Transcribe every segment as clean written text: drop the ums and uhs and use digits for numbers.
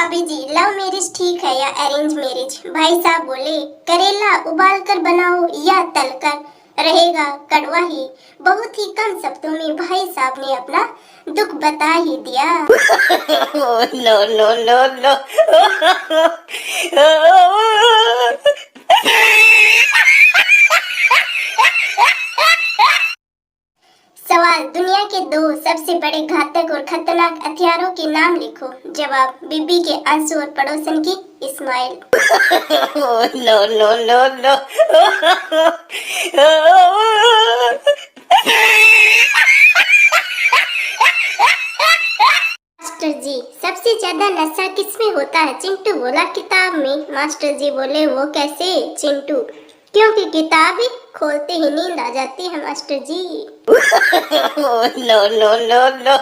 भाभी जी, love marriage ठीक है या अरेंज मैरिज? भाई साहब बोले करेला उबाल कर बनाओ या तल कर, रहेगा कड़वा ही। बहुत ही कम शब्दों में भाई साहब ने अपना दुख बता ही दिया। No no no no. सवाल, दुनिया के दो सबसे बड़े घातक और खतरनाक हथियारों के नाम लिखो। जवाब, बीबी के आंसू और पड़ोसन की smile. No no no no. Master ji, सबसे ज्यादा नशा किसमें होता है? चिंटू बोला किताब में। मास्टर जी बोले वो कैसे? चिंटू, क्योंकि किताब ही खोलते ही नींद आ जाती है master ji. No no no no.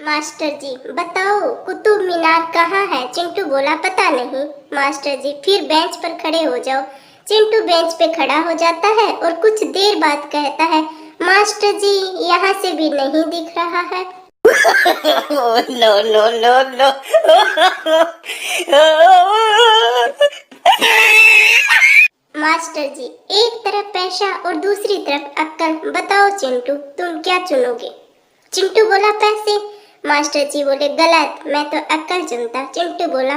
Master ji बताओ कुतुब मीनार कहाँ है? चिंटू बोला पता नहीं। मास्टर जी, फिर बेंच पर खड़े हो जाओ। चिंटू बेंच पे खड़ा हो जाता है और कुछ देर बाद कहता है, मास्टर जी यहाँ से भी नहीं दिख रहा है। No no no no. Master ji, एक तरफ पैसा और दूसरी तरफ अक्ल, बताओ चिंटू तुम क्या चुनोगे? चिंटू बोला पैसे। मास्टर जी बोले गलत, मैं तो अक्ल चुनता। चिंटू बोला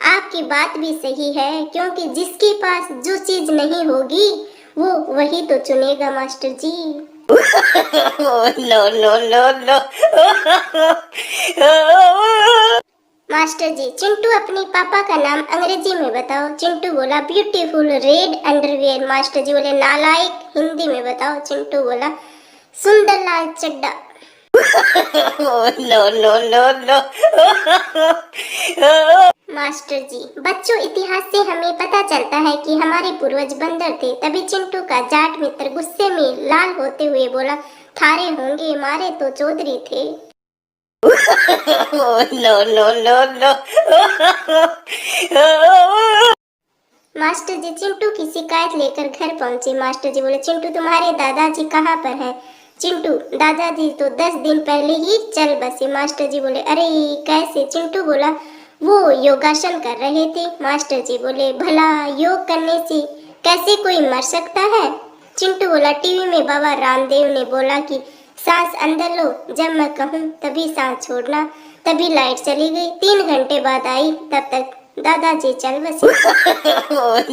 आपकी बात भी सही है, क्योंकि जिसके पास जो चीज नहीं होगी वो वही तो चुनेगा master ji. No no no no. Master ji, Chintu अपने पापा का नाम अंग्रेजी में बताओ। चिंटू बोला beautiful red underwear. Master ji बोले नालायक, हिंदी में बताओ। चिंटू बोला Sundar Lal Chadda. No no no no. Master ji, बच्चों इतिहास से हमें पता चलता है कि हमारे पूर्वज बंदर थे। तभी चिंटू का जाट मित्र गुस्से में लाल होते हुए बोला थारे होंगे मारे तो चौधरी थे। No no no no. Master ji Chintu की शिकायत लेकर घर पहुंचे। मास्टर जी बोले चिंटू तुम्हारे दादाजी कहाँ पर है? चिंटू, दादाजी तो 10 दिन पहले ही चल बसे। मास्टर जी बोले अरे कैसे? चिंटू बोला वो योगासन कर रहे थे। मास्टर जी बोले भला योग करने से कैसे कोई मर सकता है? चिंटू बोला टीवी में बाबा रामदेव ने बोला कि सांस अंदर लो, जब मैं कहूँ तभी सांस छोड़ना। तभी लाइट चली गई, 3 घंटे बाद आई, तब तक दादाजी चल बसे।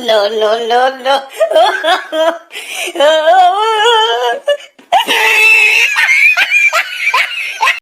No no no no.